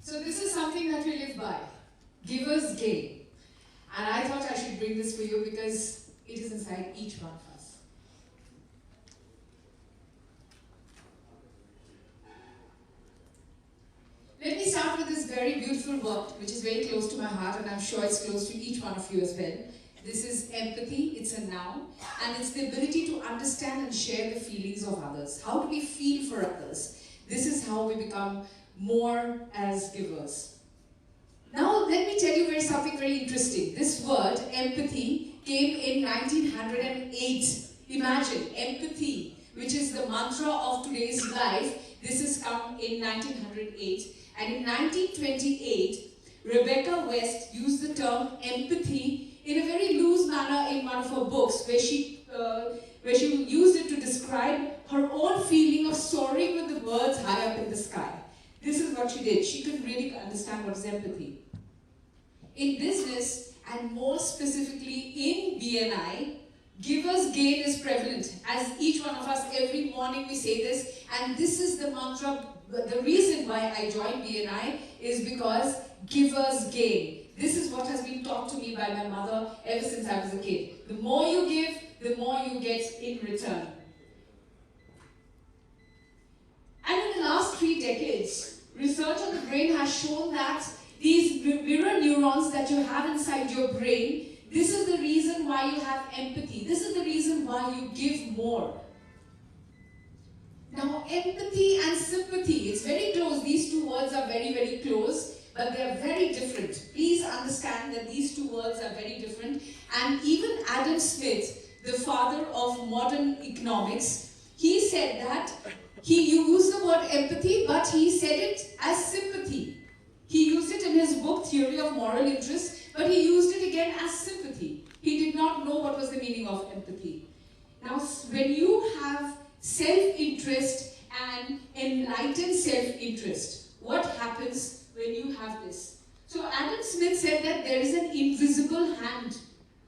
So this is something that we live by. Givers gain. And I thought I should bring this for you because it is inside each one of us. Let me start with this very beautiful word, which is very close to my heart, and I'm sure it's close to each one of you as well. This is empathy. It's a noun, and it's the ability to understand and share the feelings of others. How do we feel for others? This is how we become more as givers. Now, let me tell you something very interesting. This word, empathy, came in 1908. Imagine, empathy, which is the mantra of today's life. This has come in 1908. And in 1928, Rebecca West used the term empathy in a very loose manner in one of her books, where she used it to describe her own feeling of soaring with the birds high up in the sky. This is what she did. She couldn't really understand what is empathy. In business, and more specifically in BNI, givers gain is prevalent. As each one of us, every morning we say this, and this is the mantra. The reason why I joined BNI is because givers gain. This is what has been taught to me by my mother ever since I was a kid. The more you give, the more you get in return. And in the last 3 decades, research on the brain has shown that these mirror neurons that you have inside your brain, this is the reason why you have empathy. This is the reason why you give more. Now, empathy and sympathy, it's very close. These two words are very, very close, but they are very different. Please understand that these two words are very different. And even Adam Smith, the father of modern economics, he said that he used the word empathy, but he said it as sympathy. He used it in his book, Theory of Moral Interest, but he used it again as sympathy. He did not know what was the meaning of empathy. Now, when you have self-interest and enlightened self-interest, what happens when you have this? So Adam Smith said that there is an invisible hand,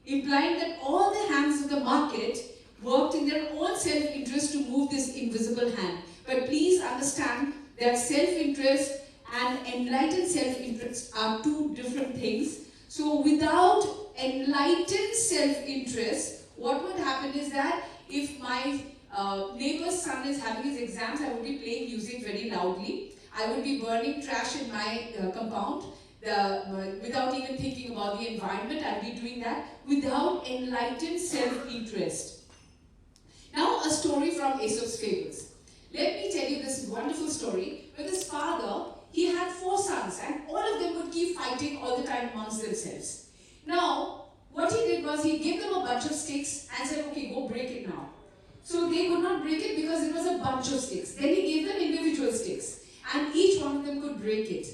implying that all the hands of the market worked in their own self-interest to move this invisible hand. But please understand that self-interest and enlightened self-interest are two different things. So without enlightened self-interest, what would happen is that if my neighbor's son is having his exams, I would be playing music very loudly. I would be burning trash in my compound without even thinking about the environment. I'd be doing that without enlightened self-interest. Now, a story from Aesop's Fables. Let me tell you this wonderful story. With his father, he had 4 sons, and all of them would keep fighting all the time amongst themselves. Now, what he did was he gave them a bunch of sticks and said, okay, go break it now. So they could not break it because it was a bunch of sticks. Then he gave them individual sticks, and each one of them could break it.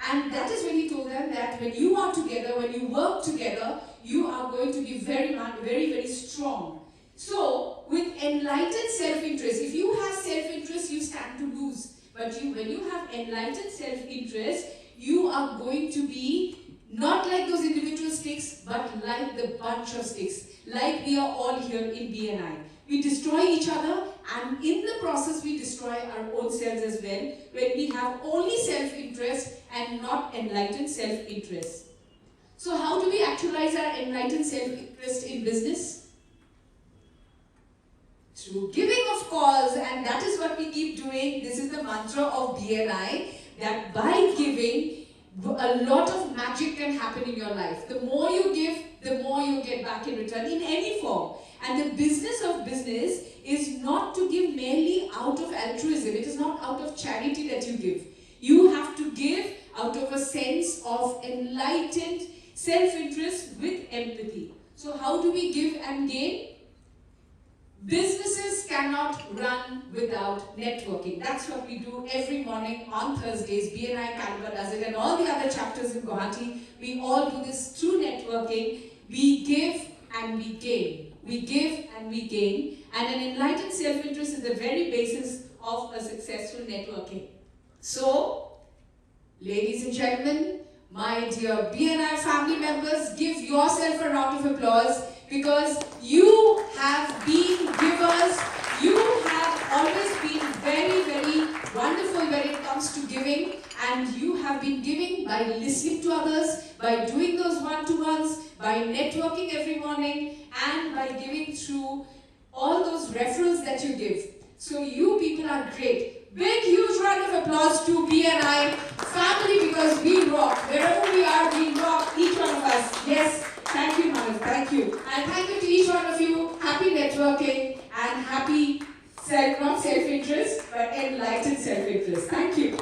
And that is when he told them that when you are together, when you work together, you are going to be very, very, very strong. So, with enlightened self-interest, if you have self-interest, you stand to lose. But when you have enlightened self-interest, you are going to be not like those individual sticks, but like the bunch of sticks. Like we are all here in BNI. We destroy each other, and in the process, we destroy our own selves as well, when we have only self-interest and not enlightened self-interest. So how do we actualize our enlightened self-interest in business? Through giving, of course, and that is what we keep doing. This is the mantra of BNI, that by giving, a lot of magic can happen in your life. The more you give, the more you get back in return in any form. And the business of business is not to give merely out of altruism. It is not out of charity that you give. You have to give out of a sense of enlightened self-interest with empathy. So how do we give and gain? Businesses cannot run without networking. That's what we do every morning on Thursdays. BNI Calibre does it, and all the other chapters in Guwahati. We all do this through networking. We give and we gain. We give and we gain. And an enlightened self-interest is the very basis of a successful networking. So, ladies and gentlemen, my dear BNI family members, give yourself a round of applause, because you have been givers. You have always been very, very wonderful when it comes to giving, and you have been giving by listening to others, by doing those one-to-ones, by networking every morning, and by giving through all those referrals that you give. So you people are great. Big, huge round of applause to BNI family, because we rock. Wherever we are, we rock, each one of us. Yes, thank you, Manav, thank you. And thank you to each one of you. Happy networking and happy not self-interest, but enlightened self-interest. Thank you.